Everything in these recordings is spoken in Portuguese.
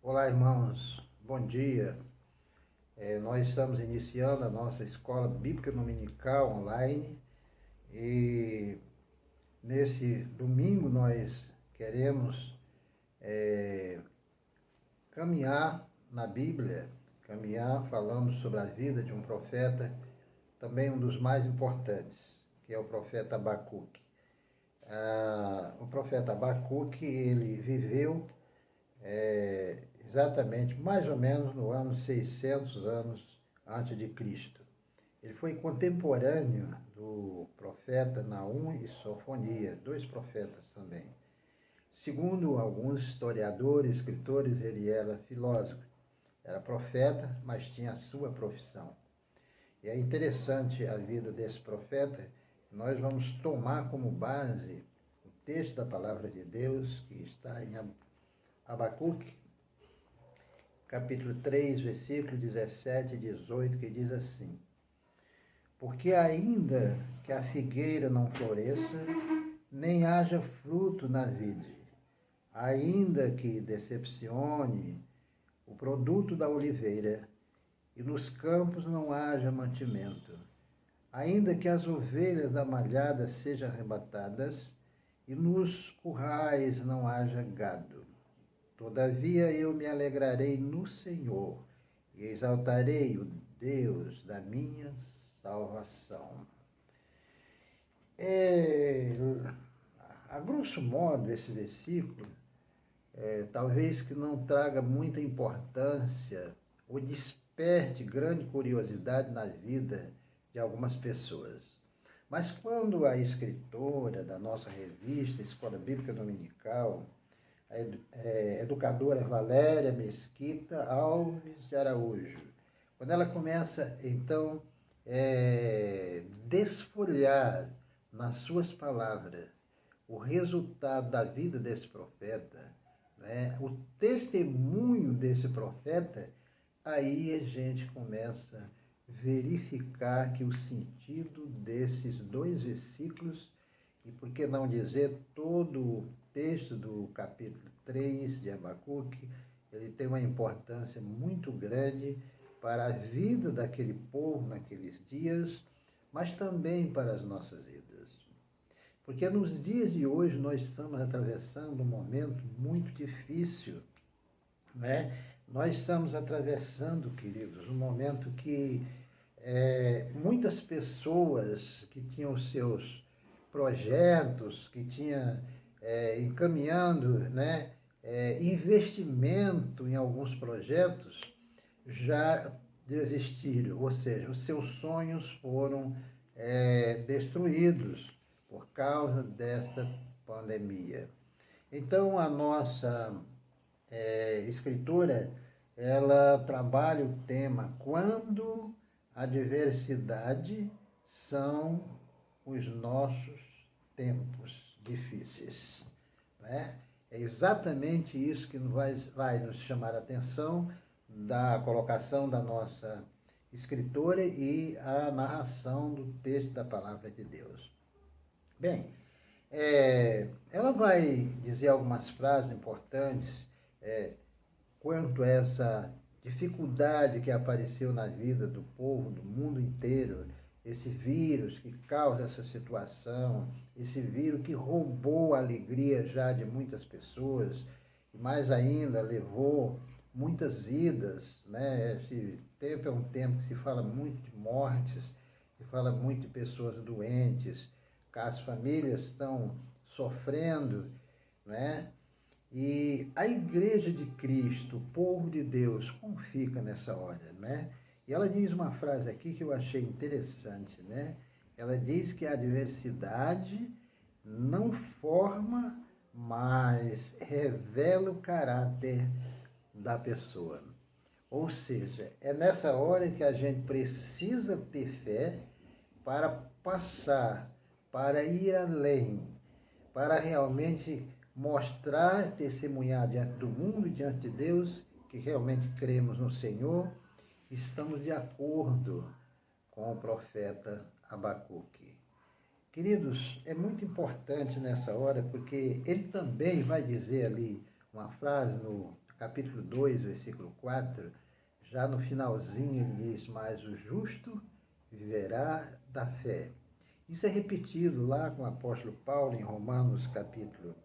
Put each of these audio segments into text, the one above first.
Olá, irmãos, bom dia. Nós estamos iniciando a nossa escola bíblica dominical online e nesse domingo nós queremos caminhar na Bíblia, caminhar falando sobre a vida de um profeta, também um dos mais importantes, que é o profeta Abacuque. O profeta Abacuque, ele viveu exatamente mais ou menos no ano 600 anos antes de Cristo. Ele foi contemporâneo do profeta Naum e Sofonia, dois profetas também. Segundo alguns historiadores, escritores, ele era filósofo, era profeta, mas tinha a sua profissão. E é interessante a vida desse profeta. Nós vamos tomar como base o texto da palavra de Deus que está em Abacuque, capítulo 3, versículo 17 e 18, que diz assim: Porque ainda que a figueira não floresça, nem haja fruto na vide, ainda que decepcione o produto da oliveira, e nos campos não haja mantimento, ainda que as ovelhas da malhada sejam arrebatadas, e nos currais não haja gado. Todavia eu me alegrarei no Senhor e exaltarei o Deus da minha salvação. A grosso modo, esse versículo, talvez que não traga muita importância ou desperte grande curiosidade na vida de algumas pessoas. Mas quando a escritora da nossa revista, Escola Bíblica Dominical, a educadora Valéria Mesquita Alves de Araújo, quando ela começa, então, desfolhar nas suas palavras o resultado da vida desse profeta, né, o testemunho desse profeta, aí a gente começa a verificar que o sentido desses dois versículos, e por que não dizer todo o texto do capítulo 3 de Abacuque, ele tem uma importância muito grande para a vida daquele povo naqueles dias, mas também para as nossas vidas. Porque nos dias de hoje nós estamos atravessando um momento muito difícil, né? Nós estamos atravessando, queridos, um momento que muitas pessoas que tinham os seus projetos, que tinham encaminhando, né, investimento em alguns projetos, já desistiram, ou seja, os seus sonhos foram destruídos por causa desta pandemia. Então, a nossa escritora, ela trabalha o tema quando a diversidade são os nossos tempos difíceis, né? É exatamente isso que vai nos chamar a atenção da colocação da nossa escritora e a narração do texto da palavra de Deus. Bem, ela vai dizer algumas frases importantes quanto a essa dificuldade que apareceu na vida do povo, do mundo inteiro, esse vírus que causa essa situação, esse vírus que roubou a alegria já de muitas pessoas, e mais ainda levou muitas vidas, né? Esse tempo é um tempo que se fala muito de mortes, se fala muito de pessoas doentes, que as famílias estão sofrendo, né? E a Igreja de Cristo, o povo de Deus, como fica nessa hora, né? E ela diz uma frase aqui que eu achei interessante, né? Ela diz que a diversidade não forma, mas revela o caráter da pessoa. Ou seja, é nessa hora que a gente precisa ter fé para passar, para ir além, para realmente mostrar, testemunhar diante do mundo, diante de Deus, que realmente cremos no Senhor, estamos de acordo com o profeta Abacuque. Queridos, é muito importante nessa hora, porque ele também vai dizer ali uma frase no capítulo 2, versículo 4, já no finalzinho ele diz, mas o justo viverá da fé. Isso é repetido lá com o apóstolo Paulo em Romanos capítulo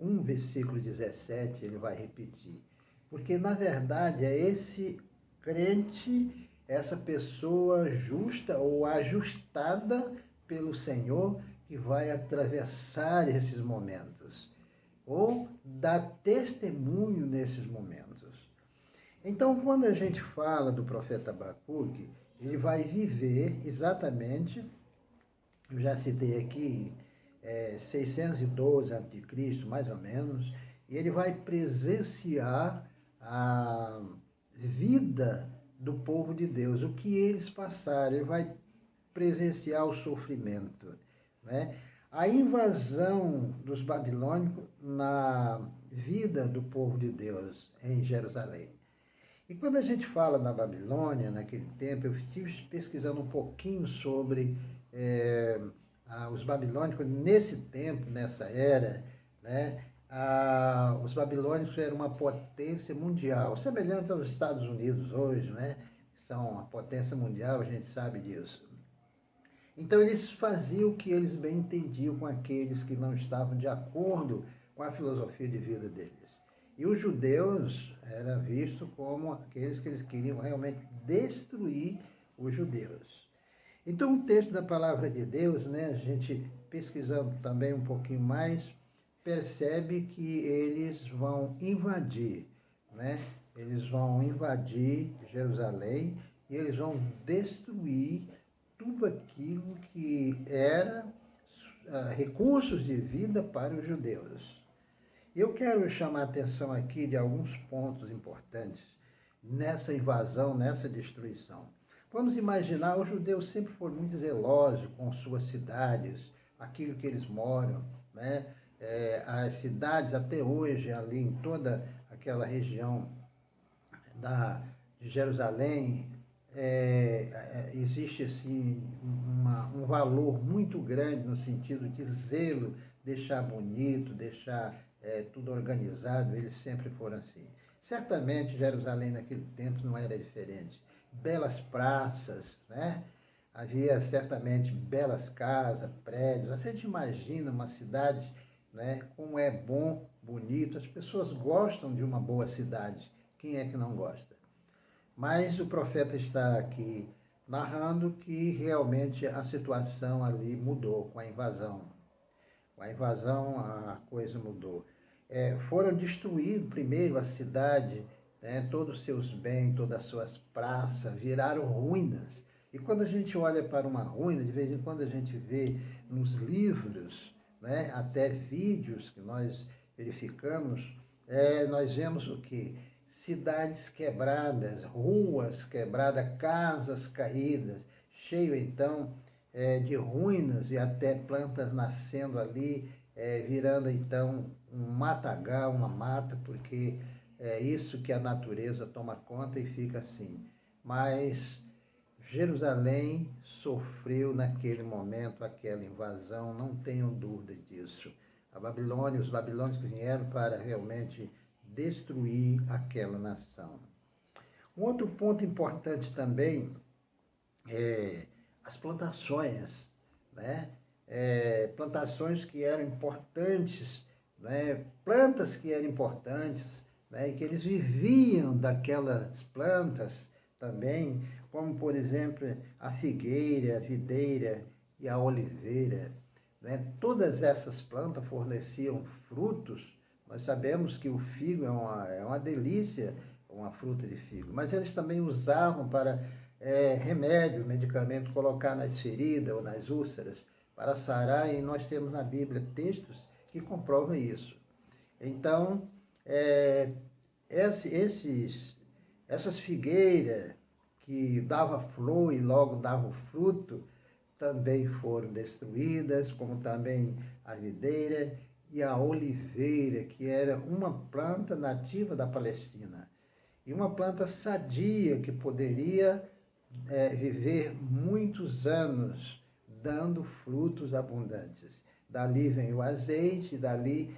1, versículo 17, ele vai repetir. Porque, na verdade, é esse crente, essa pessoa justa ou ajustada pelo Senhor que vai atravessar esses momentos, ou dar testemunho nesses momentos. Então, quando a gente fala do profeta Abacuque, ele vai viver exatamente, eu já citei aqui, 612 a.C., mais ou menos, e ele vai presenciar a vida do povo de Deus, o que eles passaram, ele vai presenciar o sofrimento, né? A invasão dos babilônicos na vida do povo de Deus em Jerusalém. E quando a gente fala na Babilônia, naquele tempo, eu estive pesquisando um pouquinho sobre os babilônicos nesse tempo, nessa era, né? Os babilônicos eram uma potência mundial, semelhante aos Estados Unidos hoje, né? São uma potência mundial, a gente sabe disso. Então eles faziam o que eles bem entendiam com aqueles que não estavam de acordo com a filosofia de vida deles. E os judeus eram vistos como aqueles que eles queriam realmente destruir os judeus. Então o texto da palavra de Deus, né, a gente pesquisando também um pouquinho mais, percebe que eles vão invadir, né? Eles vão invadir Jerusalém e eles vão destruir tudo aquilo que era recursos de vida para os judeus. Eu quero chamar a atenção aqui de alguns pontos importantes nessa invasão, nessa destruição. Vamos imaginar, os judeus sempre foram muito zelosos com suas cidades, aquilo que eles moram, né? As cidades até hoje, ali em toda aquela região de Jerusalém, existe assim um valor muito grande no sentido de zelo, deixar bonito, deixar tudo organizado, eles sempre foram assim. Certamente Jerusalém naquele tempo não era diferente. Belas praças, né? Havia certamente belas casas, prédios. A gente imagina uma cidade, né, como é bom, bonito. As pessoas gostam de uma boa cidade. Quem é que não gosta? Mas o profeta está aqui narrando que realmente a situação ali mudou com a invasão. Com a invasão a coisa mudou. Foram destruídos primeiro a cidade, né, todos os seus bens, todas as suas praças, viraram ruínas. E quando a gente olha para uma ruína, de vez em quando a gente vê nos livros, né, até vídeos que nós verificamos, nós vemos o quê? Cidades quebradas, ruas quebradas, casas caídas, cheio então de ruínas e até plantas nascendo ali, virando então um matagal, uma mata, porque é isso que a natureza toma conta e fica assim. Mas Jerusalém sofreu naquele momento aquela invasão, não tenham dúvida disso. A Babilônia, os babilônios vieram para realmente destruir aquela nação. Um outro ponto importante também é as plantações, né? Plantações que eram importantes, né? Plantas que eram importantes, né? E que eles viviam daquelas plantas também, como por exemplo a figueira, a videira e a oliveira, né? Todas essas plantas forneciam frutos. Nós sabemos que o figo é uma delícia, uma fruta de figo, mas eles também usavam para remédio, medicamento, colocar nas feridas ou nas úlceras para sarar, e nós temos na Bíblia textos que comprovam isso. Então, essas figueiras que davam flor e logo davam fruto, também foram destruídas, como também a videira e a oliveira, que era uma planta nativa da Palestina. E uma planta sadia que poderia viver muitos anos, dando frutos abundantes. Dali vem o azeite, dali,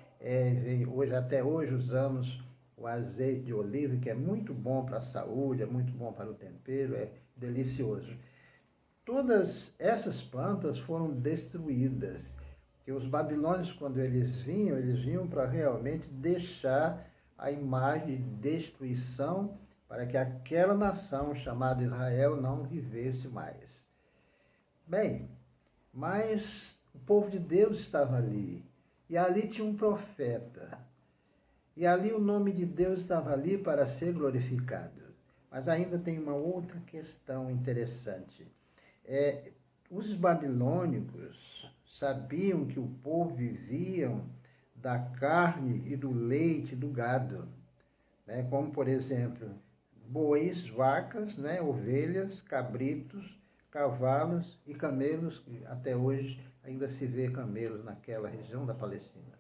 até hoje usamos o azeite de oliva, que é muito bom para a saúde, é muito bom para o tempero, é delicioso. Todas essas plantas foram destruídas. Que os babilônios, quando eles vinham para realmente deixar a imagem de destruição para que aquela nação chamada Israel não vivesse mais. Bem, mas o povo de Deus estava ali. E ali tinha um profeta. E ali o nome de Deus estava ali para ser glorificado. Mas ainda tem uma outra questão interessante. Os babilônicos sabiam que o povo vivia da carne e do leite do gado, né? Como, por exemplo, bois, vacas, né? Ovelhas, cabritos, cavalos e camelos, que até hoje ainda se vê camelos naquela região da Palestina.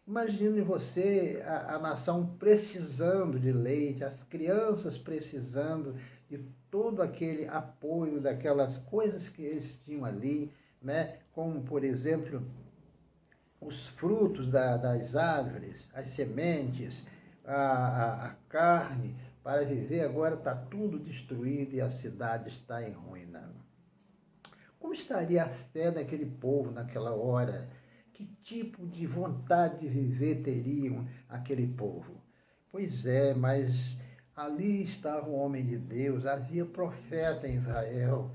Imagine você, a nação precisando de leite, as crianças precisando de todo aquele apoio, daquelas coisas que eles tinham ali, né? Como, por exemplo, os frutos das árvores, as sementes, a carne, para viver. Agora está tudo destruído e a cidade está em ruína. Como estaria a fé daquele povo naquela hora? Que tipo de vontade de viver teriam aquele povo? Pois é, mas ali estava o homem de Deus, havia profeta em Israel.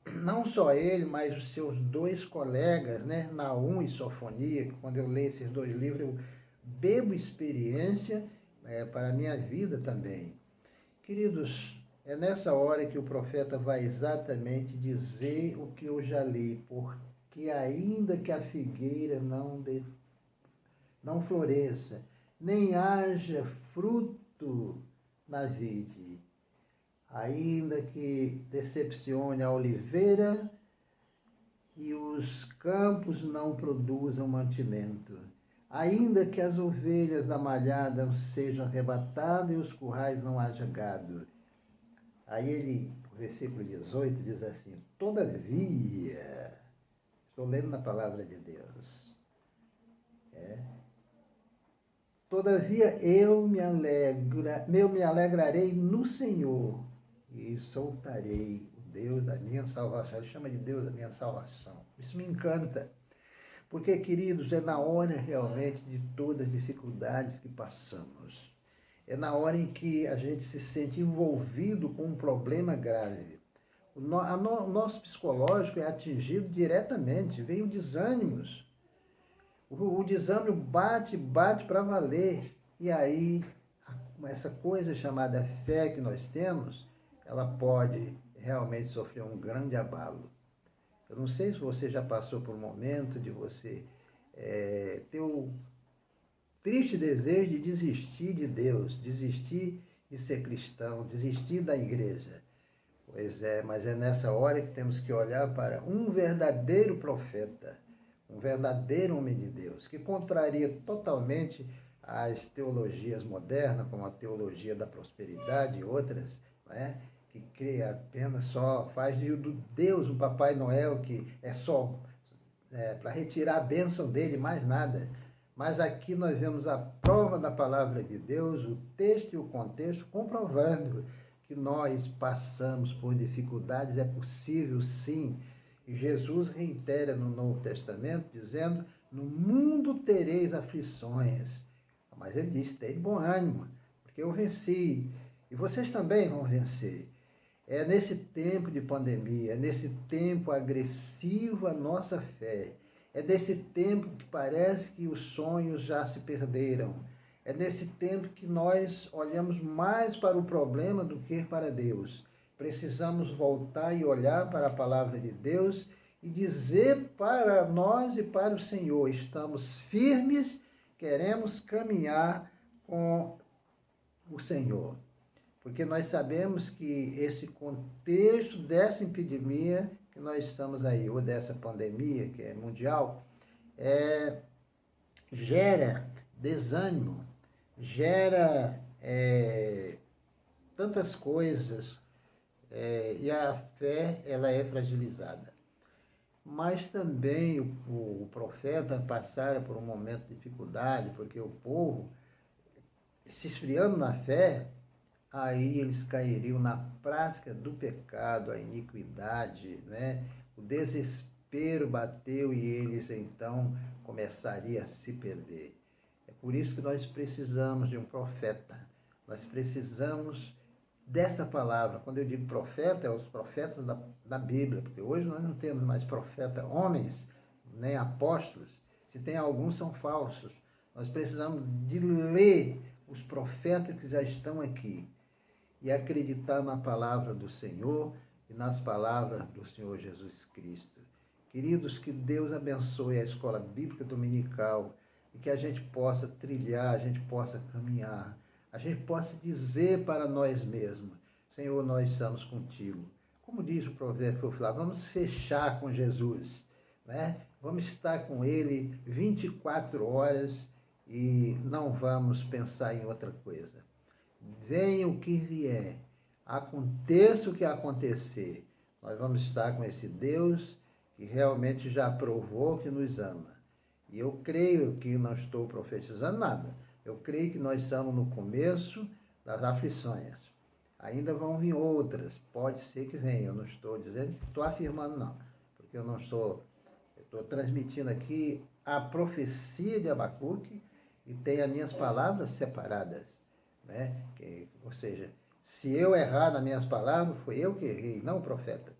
Não só ele, mas os seus dois colegas, né, Naum e Sofonia. Quando eu leio esses dois livros, eu bebo experiência para a minha vida também. Queridos, é nessa hora que o profeta vai exatamente dizer o que eu já li, porque ainda que a figueira não floresça, nem haja fruto na vide, ainda que decepcione a oliveira e os campos não produzam mantimento, ainda que as ovelhas da malhada sejam arrebatadas e os currais não haja gado. Aí ele, o versículo 18 diz assim: todavia, estou lendo na palavra de Deus, todavia eu me alegrarei no Senhor e soltarei o Deus da minha salvação. Ele chama de Deus da minha salvação. Isso me encanta, porque, queridos, é na hora realmente de todas as dificuldades que passamos. É na hora em que a gente se sente envolvido com um problema grave. O nosso psicológico é atingido diretamente, vem o desânimos. O desânimo bate para valer. E aí, essa coisa chamada fé que nós temos, ela pode realmente sofrer um grande abalo. Eu não sei se você já passou por um momento de você ter o triste desejo de desistir de Deus, desistir de ser cristão, desistir da igreja. Pois é, mas é nessa hora que temos que olhar para um verdadeiro profeta, um verdadeiro homem de Deus, que contraria totalmente as teologias modernas, como a teologia da prosperidade e outras, né? Que crê apenas só, faz do Deus o Papai Noel, que é só para retirar a bênção dele, mais nada. Mas aqui nós vemos a prova da palavra de Deus, o texto e o contexto, comprovando que nós passamos por dificuldades, é possível sim. E Jesus reitera no Novo Testamento, dizendo: no mundo tereis aflições. Mas ele diz: tem bom ânimo, porque eu venci. E vocês também vão vencer. É nesse tempo de pandemia, é nesse tempo agressivo à nossa fé, é nesse tempo que parece que os sonhos já se perderam, é nesse tempo que nós olhamos mais para o problema do que para Deus. Precisamos voltar e olhar para a palavra de Deus e dizer para nós e para o Senhor: estamos firmes, queremos caminhar com o Senhor. Porque nós sabemos que esse contexto dessa epidemia que nós estamos aí, ou dessa pandemia que é mundial, gera desânimo, gera tantas coisas, e a fé ela é fragilizada. Mas também o profeta passara por um momento de dificuldade, porque o povo se esfriando na fé, aí eles cairiam na prática do pecado, a iniquidade, né? O desespero bateu e eles então começariam a se perder. É por isso que nós precisamos de um profeta. Nós precisamos dessa palavra. Quando eu digo profeta, é os profetas da Bíblia, porque hoje nós não temos mais profeta, homens, nem apóstolos. Se tem alguns, são falsos. Nós precisamos de ler os profetas que já estão aqui e acreditar na palavra do Senhor e nas palavras do Senhor Jesus Cristo. Queridos, que Deus abençoe a Escola Bíblica Dominical e que a gente possa trilhar, a gente possa caminhar, a gente possa dizer para nós mesmos: Senhor, nós estamos contigo. Como diz o provérbio Flávio, vamos fechar com Jesus, né? Vamos estar com Ele 24 horas e não vamos pensar em outra coisa. Venha o que vier, aconteça o que acontecer, nós vamos estar com esse Deus que realmente já provou que nos ama. E eu creio que não estou profetizando nada. Eu creio que nós estamos no começo das aflições. Ainda vão vir outras, pode ser que venha. Eu não estou dizendo, estou afirmando não, porque eu não estou, estou transmitindo aqui a profecia de Abacuque e tem as minhas palavras separadas, né? Ou seja, se eu errar nas minhas palavras, foi eu que errei, não o profeta,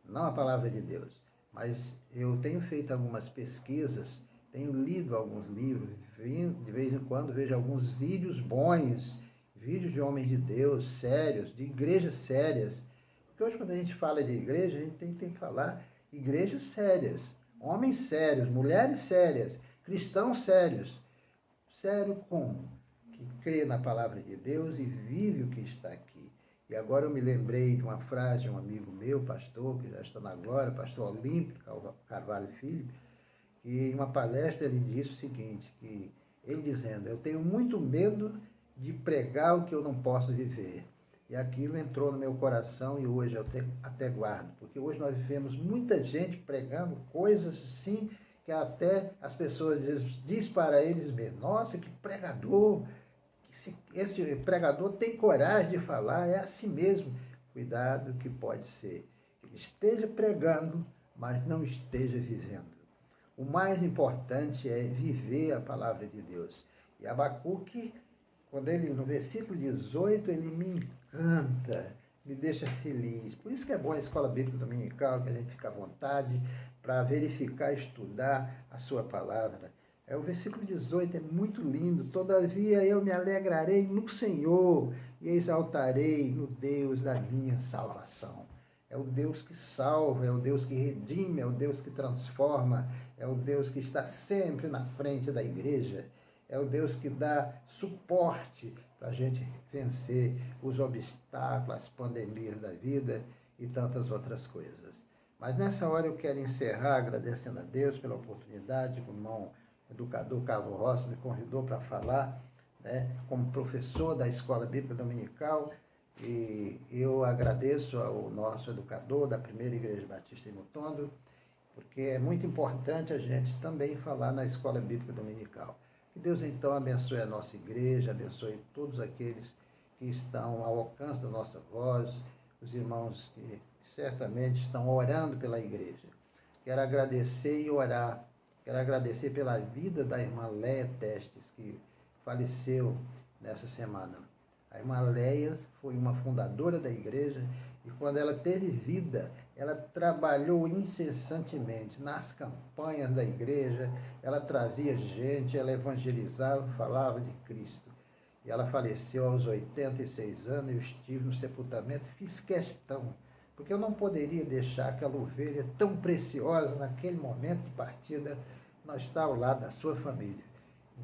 não a palavra de Deus. Mas eu tenho feito algumas pesquisas, tenho lido alguns livros, de vez em quando vejo alguns vídeos bons, vídeos de homens de Deus sérios, de igrejas sérias. Porque hoje, quando a gente fala de igreja, a gente tem que falar igrejas sérias, homens sérios, mulheres sérias, cristãos sérios. Sério como? Que crê na palavra de Deus e vive o que está aqui. E agora eu me lembrei de uma frase de um amigo meu, pastor, que já está na glória, pastor Olímpio Carvalho Filho, que em uma palestra ele disse o seguinte, que ele dizendo: eu tenho muito medo de pregar o que eu não posso viver. E aquilo entrou no meu coração e hoje eu até guardo, porque hoje nós vivemos muita gente pregando coisas assim, que até as pessoas diz para eles mesmos: nossa, que pregador, esse pregador tem coragem de falar, é assim mesmo. Cuidado que pode ser que ele esteja pregando, mas não esteja vivendo. O mais importante é viver a palavra de Deus. E Abacuque, quando ele, no versículo 18, ele me encanta, me deixa feliz. Por isso que é bom a Escola Bíblica Dominical, que a gente fica à vontade para verificar, estudar a sua palavra. O versículo 18 é muito lindo. Todavia eu me alegrarei no Senhor e exaltarei no Deus da minha salvação. É o Deus que salva, é o Deus que redime, é o Deus que transforma, é o Deus que está sempre na frente da igreja, é o Deus que dá suporte para a gente vencer os obstáculos, as pandemias da vida e tantas outras coisas. Mas nessa hora eu quero encerrar agradecendo a Deus pela oportunidade que o irmão educador Carlos Rossi me convidou para falar, né, como professor da Escola Bíblica Dominical, e eu agradeço ao nosso educador da Primeira Igreja Batista em Mutondo, porque é muito importante a gente também falar na Escola Bíblica Dominical. Que Deus então abençoe a nossa igreja, abençoe todos aqueles que estão ao alcance da nossa voz, os irmãos que certamente estão orando pela igreja. Quero agradecer e orar. Quero agradecer pela vida da irmã Leia Testes, que faleceu nessa semana. A irmã Leia foi uma fundadora da igreja e quando ela teve vida, ela trabalhou incessantemente nas campanhas da igreja, ela trazia gente, ela evangelizava, falava de Cristo. E ela faleceu aos 86 anos, eu estive no sepultamento, fiz questão, porque eu não poderia deixar aquela ovelha tão preciosa naquele momento de partida, não estar ao lado da sua família.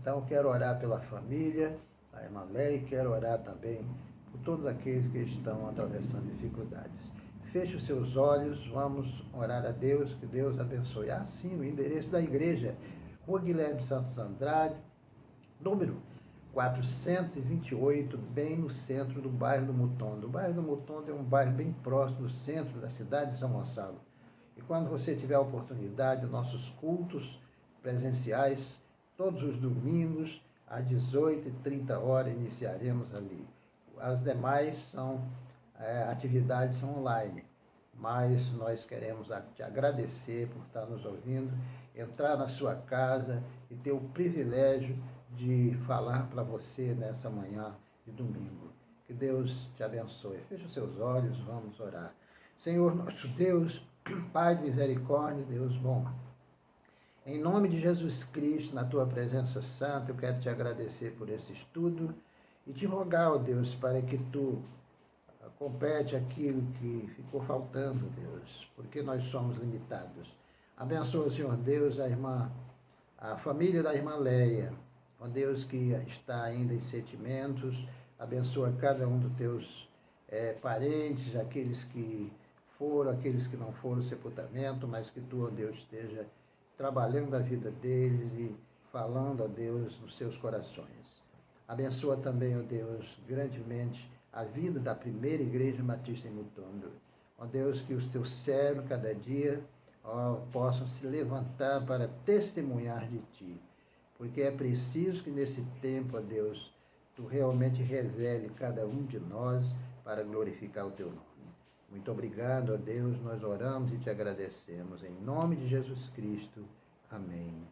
Então eu quero orar pela família, a irmã Leia, e quero orar também por todos aqueles que estão atravessando dificuldades. Feche os seus olhos, vamos orar a Deus, que Deus abençoe. Sim, o endereço da igreja, Rua Guilherme Santos Andrade, número 428, bem no centro do bairro do Mutondo. O bairro do Mutondo é um bairro bem próximo do centro da cidade de São Gonçalo. E quando você tiver a oportunidade, nossos cultos presenciais, todos os domingos, às 18h30 iniciaremos ali. As demais atividades são online, mas nós queremos te agradecer por estar nos ouvindo, entrar na sua casa e ter o privilégio de falar para você nessa manhã de domingo. Que Deus te abençoe. Feche os seus olhos, vamos orar. Senhor nosso Deus, Pai de misericórdia, Deus bom, em nome de Jesus Cristo, na tua presença santa, eu quero te agradecer por esse estudo e te rogar, ó Deus, para que tu complete aquilo que ficou faltando, Deus, porque nós somos limitados. Abençoa, Senhor Deus, a família da irmã Leia, ó Deus, que está ainda em sentimentos. Abençoa cada um dos teus parentes, aqueles que foram, aqueles que não foram ao sepultamento, mas que tu, ó Deus, esteja trabalhando a vida deles e falando, ó Deus, nos seus corações. Abençoa também, ó Deus, grandemente a vida da primeira igreja batista em Mutombo. Ó Deus, que os teus servos, cada dia, possam se levantar para testemunhar de ti. Porque é preciso que nesse tempo, ó Deus, tu realmente revele cada um de nós para glorificar o teu nome. Muito obrigado, ó Deus, nós oramos e te agradecemos. Em nome de Jesus Cristo. Amém.